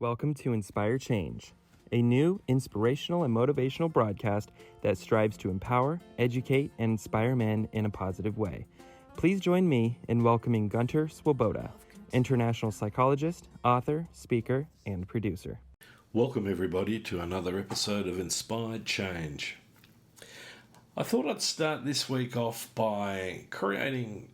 Welcome to Inspire Change, a new inspirational and motivational broadcast that strives to empower, educate, and inspire men in a positive way. Please join me in welcoming Gunter, international psychologist, author, speaker, and producer. Welcome everybody to another episode of Inspired Change. I thought I'd start this week off by creating,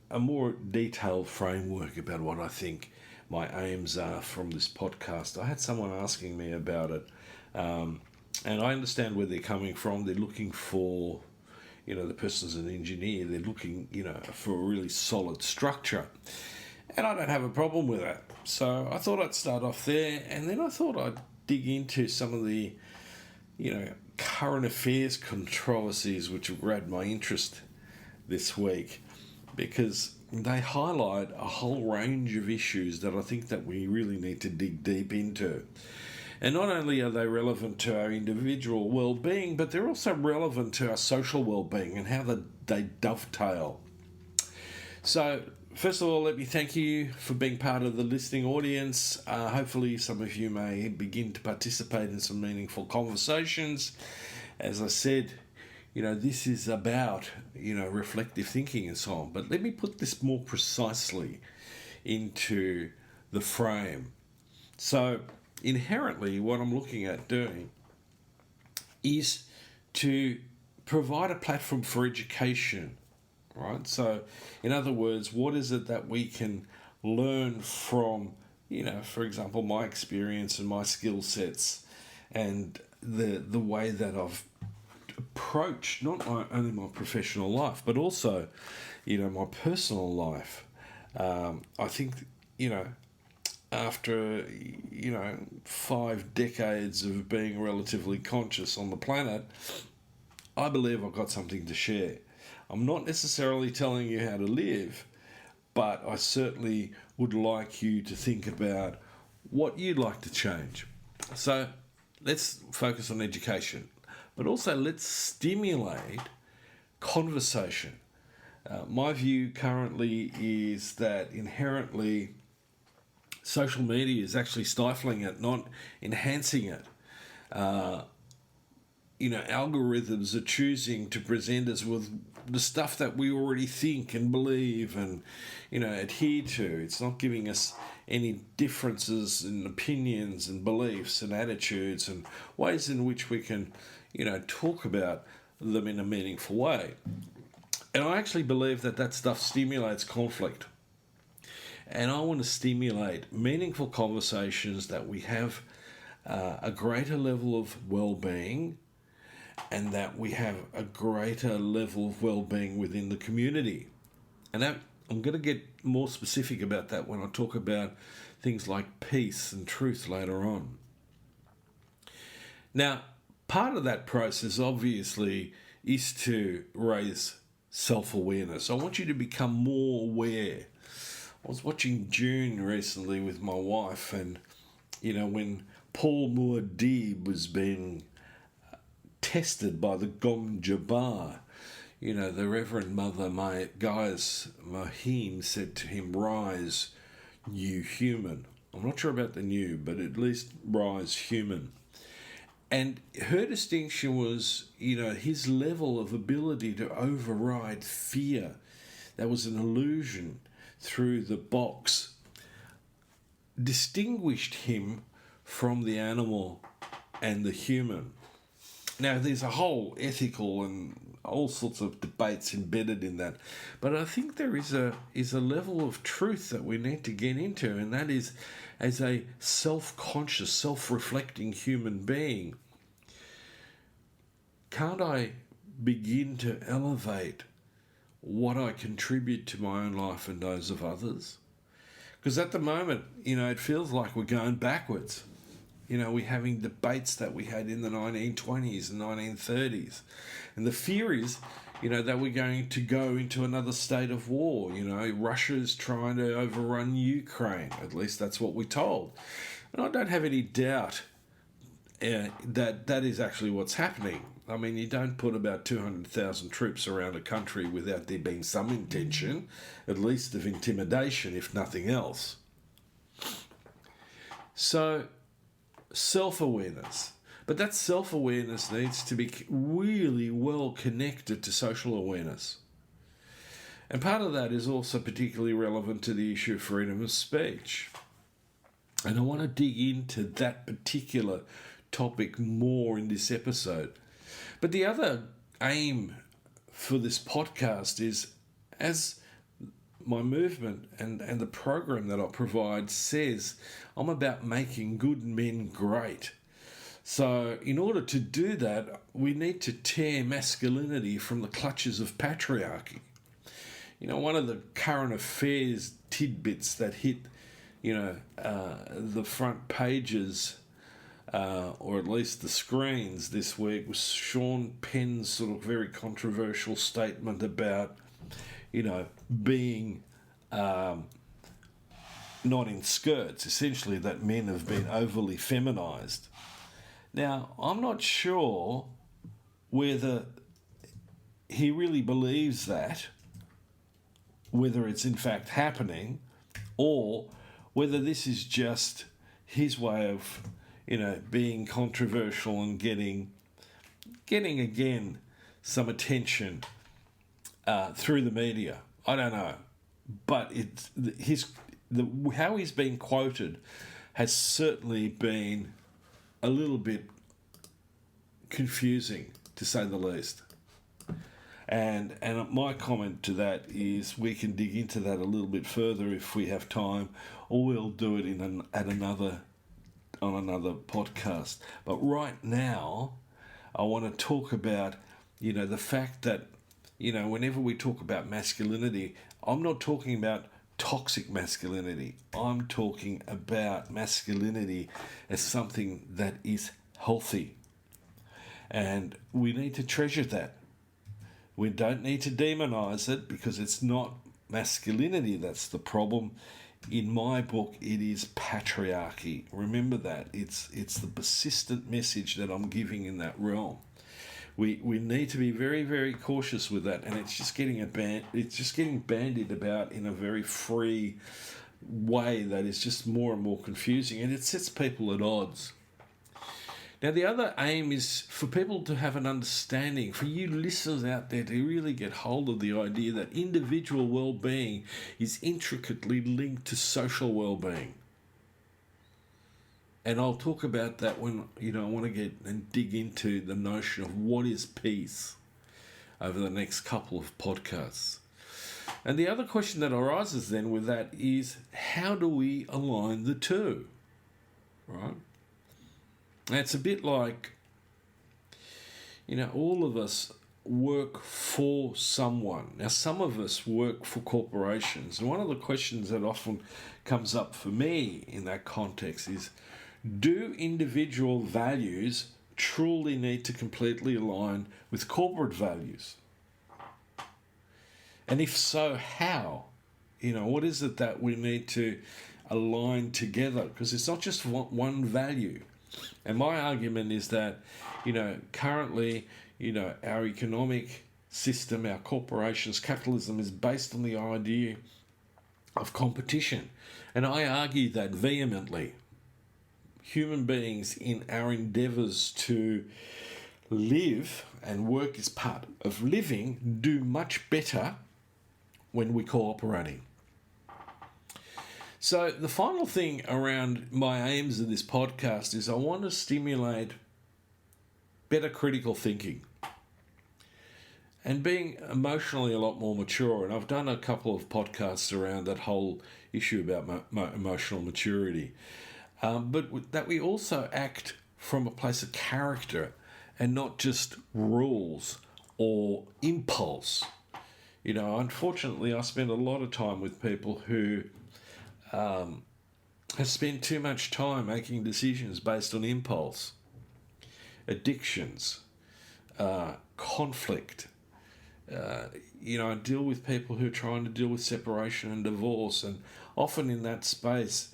a more detailed framework about what I think my aims are from this podcast. I had someone asking me about it, and I understand where they're coming from. They're looking for, the person's an engineer. They're looking, for a really solid structure. And I don't have a problem with that. So I thought I'd start off there, and then I thought I'd dig into some of the, current affairs controversies which have grabbed my interest this week, because they highlight a whole range of issues that I think that we really need to dig deep into. And not only are they relevant to our individual well-being, but they're also relevant to our social well-being and how they dovetail. So, first of all, let me thank you for being part of the listening audience. Hopefully some of you may begin to participate in some meaningful conversations. As I said, this is about, reflective thinking and so on. But let me put this more precisely into the frame. So, inherently, what I'm looking at doing is to provide a platform for education, right? So, in other words, what is it that we can learn from, for example, my experience and my skill sets and the way that I've approached not only my professional life, but also, my personal life. I think, after, 5 decades of being relatively conscious on the planet, I believe I've got something to share. I'm not necessarily telling you how to live, but I certainly would like you to think about what you'd like to change. So let's focus on education, but also let's stimulate conversation. My view currently is that inherently social media is actually stifling it, not enhancing it. Algorithms are choosing to present us with the stuff that we already think and believe and, adhere to. It's not giving us any differences in opinions and beliefs and attitudes and ways in which we can, talk about them in a meaningful way. And I actually believe that stuff stimulates conflict. And I want to stimulate meaningful conversations that we have a greater level of well-being, and that we have a greater level of well-being within the community. And I'm going to get more specific about that when I talk about things like peace and truth later on. Now, part of that process, obviously, is to raise self-awareness. I want you to become more aware. I was watching June recently with my wife, and, when Paul Muad'Dib was being tested by the Gunter, the Reverend Mother Gaius Mahim said to him, "Rise, new human." I'm not sure about the new, but at least rise human. And her distinction was, his level of ability to override fear. That was an illusion through the box. Distinguished him from the animal and the human. Now, there's a whole ethical and all sorts of debates embedded in that. But I think there is a level of truth that we need to get into, and that is, as a self-conscious, self-reflecting human being, can't I begin to elevate what I contribute to my own life and those of others? Because at the moment, it feels like we're going backwards. We're having debates that we had in the 1920s and 1930s. And the fear is, that we're going to go into another state of war. Russia's trying to overrun Ukraine. At least that's what we're told. And I don't have any doubt that is actually what's happening. I mean, you don't put about 200,000 troops around a country without there being some intention, at least of intimidation, if nothing else. So, self-awareness. But that self-awareness needs to be really well connected to social awareness. And part of that is also particularly relevant to the issue of freedom of speech. And I want to dig into that particular topic more in this episode. But the other aim for this podcast is, as my movement and the program that I provide says, I'm about making good men great. So in order to do that, we need to tear masculinity from the clutches of patriarchy. You know, one of the current affairs tidbits that hit, the front pages, or at least the screens this week, was Sean Penn's sort of very controversial statement about, being not in skirts, essentially that men have been overly feminized. Now, I'm not sure whether he really believes that, whether it's in fact happening, or whether this is just his way of, being controversial and getting again some attention through the media. I don't know, but how he's been quoted has certainly been a little bit confusing, to say the least. And my comment to that is we can dig into that a little bit further if we have time, or we'll do it on another podcast. But right now, I want to talk about, the fact that, whenever we talk about masculinity, I'm not talking about toxic masculinity. I'm talking about masculinity as something that is healthy. And we need to treasure that. We don't need to demonize it, because it's not masculinity that's the problem. In my book, it is patriarchy. Remember that. It's the persistent message that I'm giving in that realm. We need to be very, very cautious with that, and it's just getting bandied about in a very free way that is just more and more confusing, and it sets people at odds. Now, the other aim is for people to have an understanding, for you listeners out there to really get hold of the idea that individual well-being is intricately linked to social well-being. And I'll talk about that when, I want to get and dig into the notion of what is peace over the next couple of podcasts. And the other question that arises then with that is, how do we align the two? Right? And it's a bit like, all of us work for someone. Now, some of us work for corporations. And one of the questions that often comes up for me in that context is, do individual values truly need to completely align with corporate values? And if so, how? What is it that we need to align together? Because it's not just one value. And my argument is that, currently, our economic system, our corporations, capitalism is based on the idea of competition. And I argue that vehemently. Human beings, in our endeavours to live, and work is part of living, do much better when we're cooperating. So the final thing around my aims of this podcast is I want to stimulate better critical thinking and being emotionally a lot more mature. And I've done a couple of podcasts around that whole issue about emotional maturity. But that we also act from a place of character and not just rules or impulse. Unfortunately, I spend a lot of time with people who have spent too much time making decisions based on impulse, addictions, conflict. I deal with people who are trying to deal with separation and divorce, and often in that space,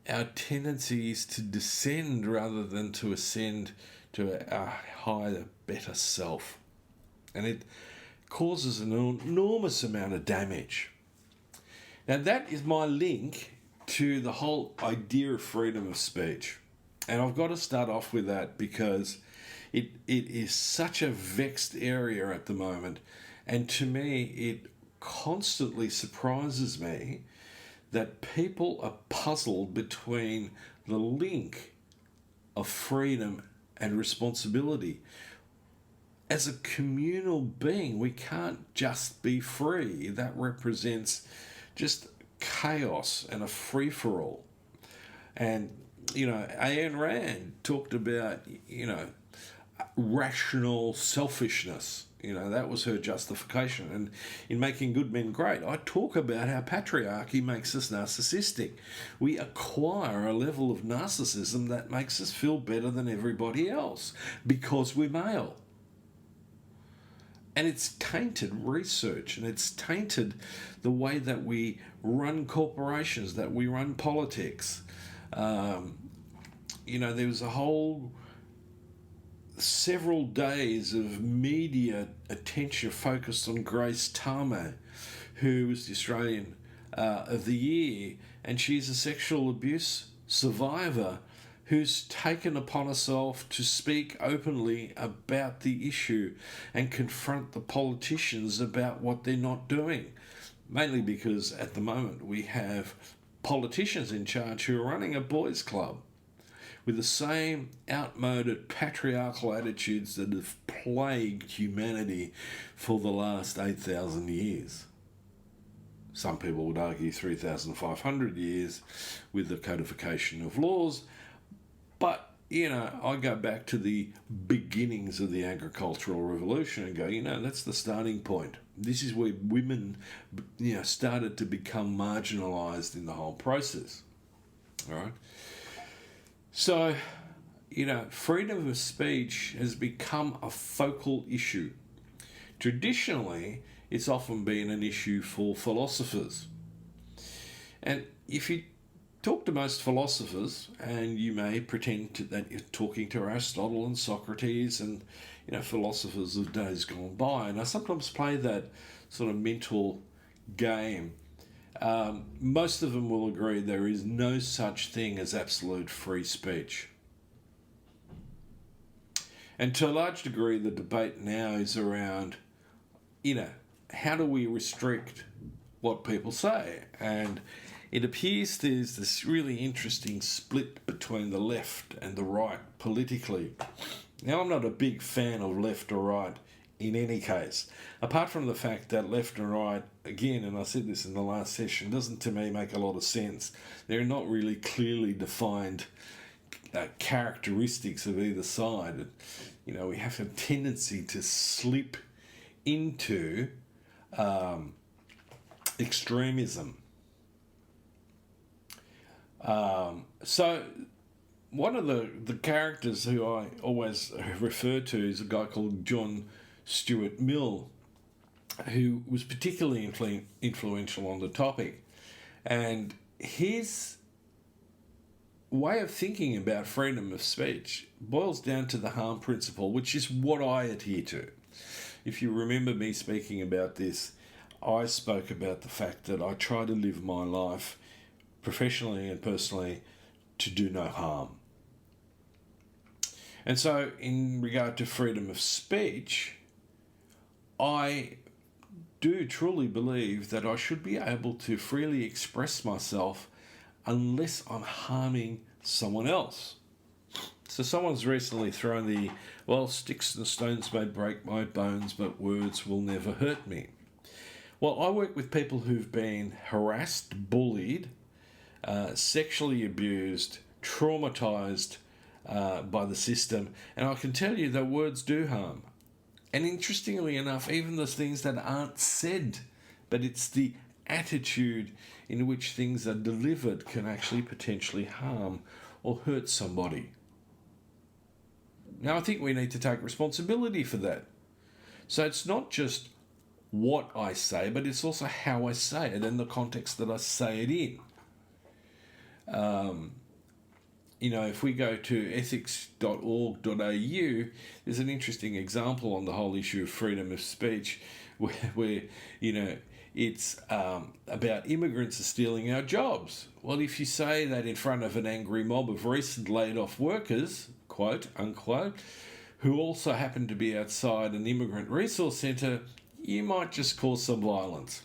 our tendency is to descend rather than to ascend to a higher, better self. And it causes an enormous amount of damage. Now, that is my link to the whole idea of freedom of speech. And I've got to start off with that because it is such a vexed area at the moment. And to me, it constantly surprises me that people are puzzled between the link of freedom and responsibility. As a communal being, we can't just be free. That represents just chaos and a free-for-all. And, Ayn Rand talked about, rational selfishness. That was her justification. And in Making Good Men Great, I talk about how patriarchy makes us narcissistic. We acquire a level of narcissism that makes us feel better than everybody else because we're male. And it's tainted research, and it's tainted the way that we run corporations, that we run politics. There was a whole several days of media attention focused on Grace Tame, who was the Australian of the Year, and she's a sexual abuse survivor who's taken upon herself to speak openly about the issue and confront the politicians about what they're not doing. Mainly because at the moment we have politicians in charge who are running a boys' club with the same outmoded patriarchal attitudes that have plagued humanity for the last 8,000 years. Some people would argue 3,500 years with the codification of laws. But, I go back to the beginnings of the agricultural revolution and go, that's the starting point. This is where women, started to become marginalised in the whole process. All right? So, freedom of speech has become a focal issue. Traditionally, it's often been an issue for philosophers. And if you talk to most philosophers, and you may pretend that you're talking to Aristotle and Socrates and philosophers of days gone by, and I sometimes play that sort of mental game. Most of them will agree there is no such thing as absolute free speech. And to a large degree, the debate now is around, how do we restrict what people say? And it appears there's this really interesting split between the left and the right politically. Now, I'm not a big fan of left or right in any case, apart from the fact that left and right, again, and I said this in the last session, doesn't to me make a lot of sense. They're not really clearly defined characteristics of either side. We have a tendency to slip into extremism. So one of the characters who I always refer to is a guy called John Stuart Mill, who was particularly influential on the topic. And his way of thinking about freedom of speech boils down to the harm principle, which is what I adhere to. If you remember me speaking about this, I spoke about the fact that I try to live my life professionally and personally to do no harm. And so in regard to freedom of speech, I do truly believe that I should be able to freely express myself unless I'm harming someone else. So someone's recently thrown sticks and stones may break my bones, but words will never hurt me. Well, I work with people who've been harassed, bullied, sexually abused, traumatised by the system, and I can tell you that words do harm. And interestingly enough, even the things that aren't said, but it's the attitude in which things are delivered can actually potentially harm or hurt somebody. Now, I think we need to take responsibility for that. So it's not just what I say, but it's also how I say it and the context that I say it in. If we go to ethics.org.au, there's an interesting example on the whole issue of freedom of speech where It's about immigrants are stealing our jobs. Well, if you say that in front of an angry mob of recent laid off workers, quote unquote, who also happen to be outside an immigrant resource centre, you might just cause some violence.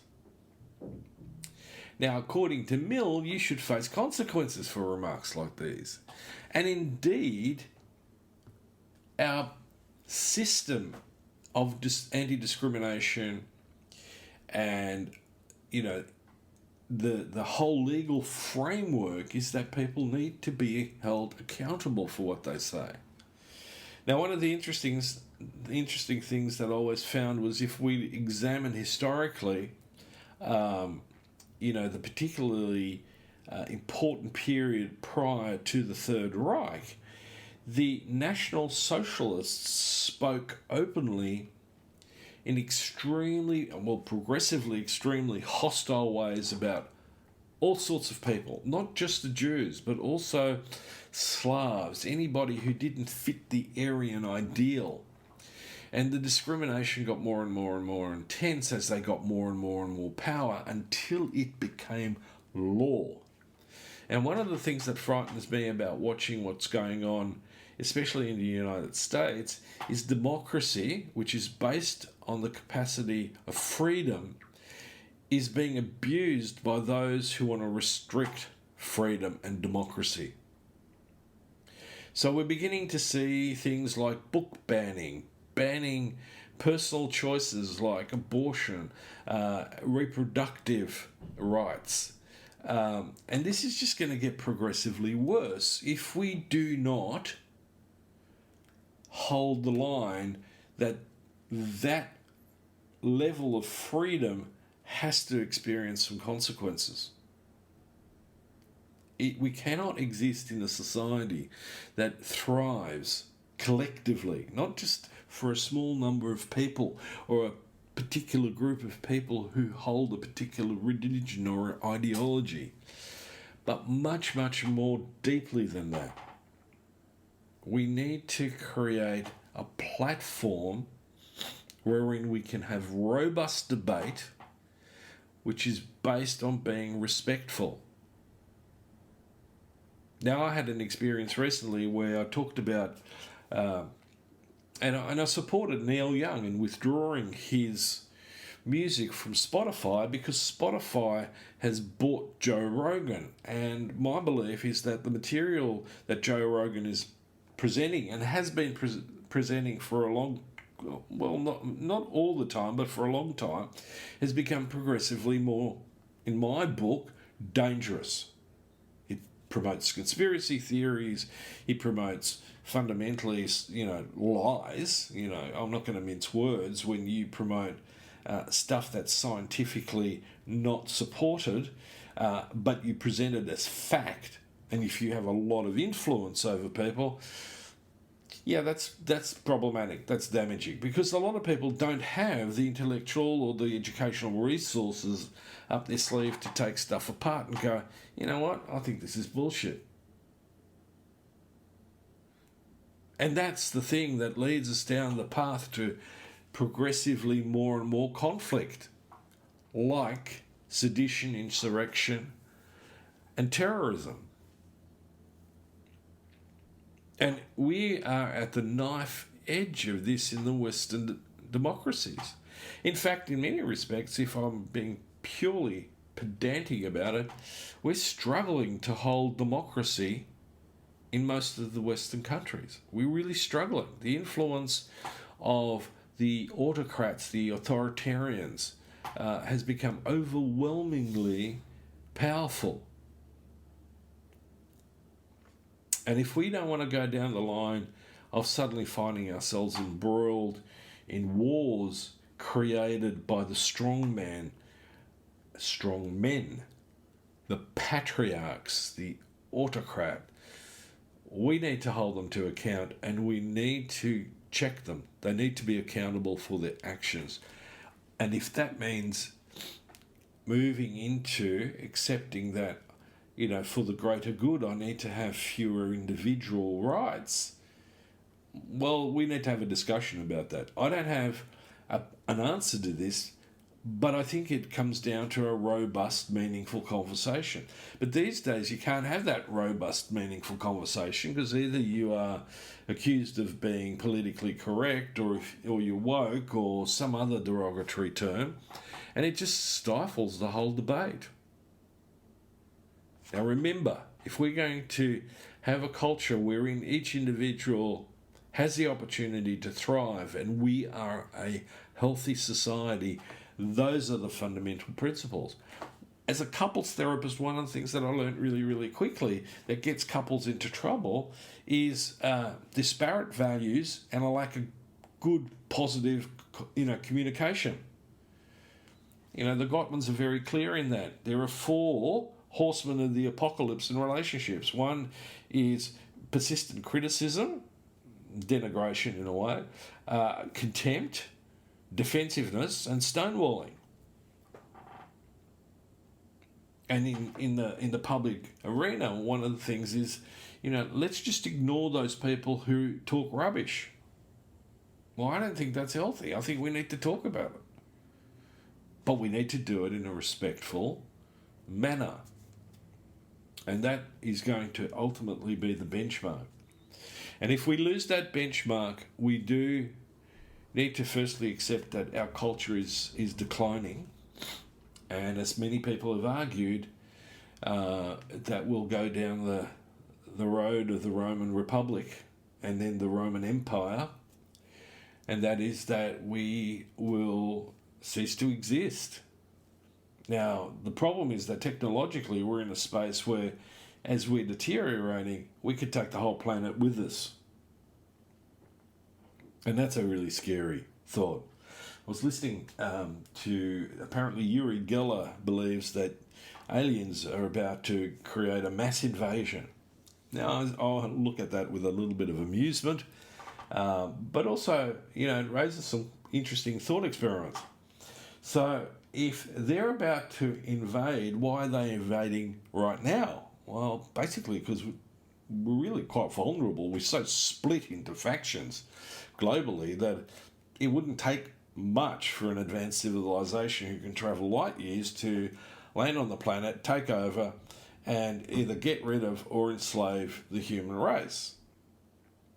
Now, according to Mill, you should face consequences for remarks like these. And indeed, our system of anti-discrimination and, the whole legal framework is that people need to be held accountable for what they say. Now, one of the interesting things that I always found was if we examine historically, the particularly important period prior to the Third Reich, the National Socialists spoke openly in progressively extremely hostile ways about all sorts of people, not just the Jews, but also Slavs, anybody who didn't fit the Aryan ideal. And the discrimination got more and more and more intense as they got more and more power until it became law. And one of the things that frightens me about watching what's going on, especially in the United States, is democracy, which is based on the capacity of freedom, is being abused by those who want to restrict freedom and democracy. So we're beginning to see things like book banning personal choices like abortion, reproductive rights. And this is just going to get progressively worse if we do not hold the line that level of freedom has to experience some consequences. We cannot exist in a society that thrives collectively, not just for a small number of people or a particular group of people who hold a particular religion or ideology, but much, much more deeply than that. We need to create a platform wherein we can have robust debate which is based on being respectful. Now, I had an experience recently where I talked about, and I supported Neil Young in withdrawing his music from Spotify because Spotify has bought Joe Rogan. And my belief is that the material that Joe Rogan is presenting and has been presenting for a long, well, not all the time, but for a long time, has become progressively more, in my book, dangerous. It promotes conspiracy theories. It promotes fundamentally, lies. I'm not going to mince words when you promote stuff that's scientifically not supported, but you present it as fact. And if you have a lot of influence over people, yeah, that's problematic. That's damaging because a lot of people don't have the intellectual or the educational resources up their sleeve to take stuff apart and go, you know what, I think this is bullshit. And that's the thing that leads us down the path to progressively more and more conflict, like sedition, insurrection, and terrorism. And we are at the knife edge of this in the Western democracies. In fact, in many respects, if I'm being purely pedantic about it, we're struggling to hold democracy in most of the Western countries. We're really struggling. The influence of the autocrats, the authoritarians, has become overwhelmingly powerful. And if we don't want to go down the line of suddenly finding ourselves embroiled in wars created by the strong men, the patriarchs, the autocrat, we need to hold them to account and we need to check them. They need to be accountable for their actions. And if that means moving into accepting that, for the greater good, I need to have fewer individual rights, well, we need to have a discussion about that. I don't have an answer to this, But I think it comes down to a robust, meaningful conversation. But these days, you can't have that robust, meaningful conversation because either you are accused of being politically correct or you're woke or some other derogatory term, and it just stifles the whole debate. Now remember, if we're going to have a culture wherein each individual has the opportunity to thrive and we are a healthy society, those are the fundamental principles. As a couples therapist, one of the things that I learned really, really quickly that gets couples into trouble is disparate values and a lack of good, positive, communication. The Gottmans are very clear in that. There are 4 horsemen of the apocalypse in relationships. One is persistent criticism, denigration in a way, contempt, defensiveness, and stonewalling. And in the public arena, one of the things is, let's just ignore those people who talk rubbish. Well, I don't think that's healthy. I think we need to talk about it. But we need to do it in a respectful manner. And that is going to ultimately be the benchmark. And if we lose that benchmark, we do need to firstly accept that our culture is declining. And as many people have argued, that we'll go down the road of the Roman Republic and then the Roman Empire. And that is that we will cease to exist. Now, the problem is that technologically we're in a space where, as we're deteriorating, we could take the whole planet with us. And that's a really scary thought. I was listening to, apparently Uri Geller believes that aliens are about to create a mass invasion. Now, I'll look at that with a little bit of amusement, but also, it raises some interesting thought experiments. So, if they're about to invade, why are they invading right now? Well, basically because we're really quite vulnerable. We're so split into factions globally that it wouldn't take much for an advanced civilization who can travel light years to land on the planet, take over, and either get rid of or enslave the human race.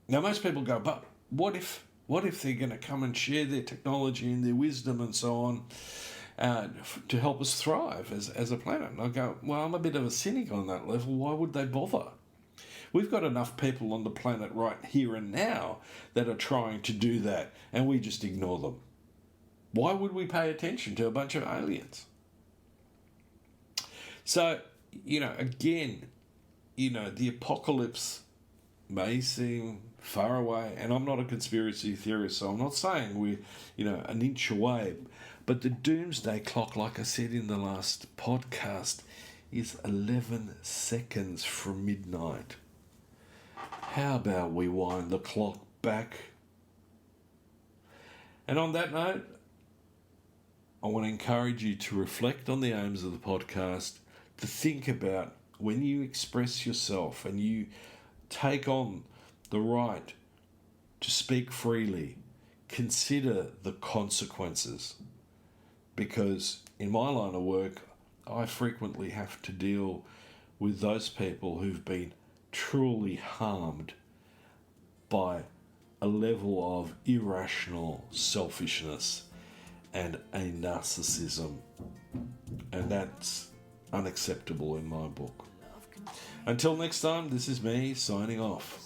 Now, most people go, but what if they're going to come and share their technology and their wisdom and so on to help us thrive as a planet? And I go, well, I'm a bit of a cynic on that level. Why would they bother? We've got enough people on the planet right here and now that are trying to do that, and we just ignore them. Why would we pay attention to a bunch of aliens? So, again, the apocalypse may seem far away, and I'm not a conspiracy theorist, so I'm not saying we're, an inch away, but the doomsday clock, like I said in the last podcast, is 11 seconds from midnight. How about we wind the clock back? And on that note, I want to encourage you to reflect on the aims of the podcast, to think about when you express yourself and you take on the right to speak freely, consider the consequences. Because in my line of work, I frequently have to deal with those people who've been truly harmed by a level of irrational selfishness and a narcissism. And that's unacceptable in my book. Until next time, this is me signing off.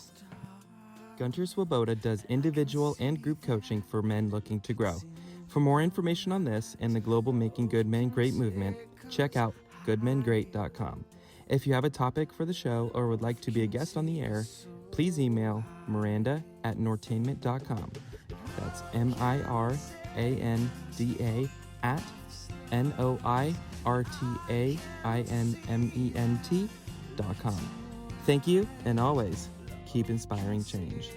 Gunter Swoboda does individual and group coaching for men looking to grow. For more information on this and the global Making Good Men Great movement, check out goodmengreat.com. If you have a topic for the show or would like to be a guest on the air, please email miranda@nortainment.com. That's miranda@NOIRTAINMENT.com. Thank you, and always keep inspiring change.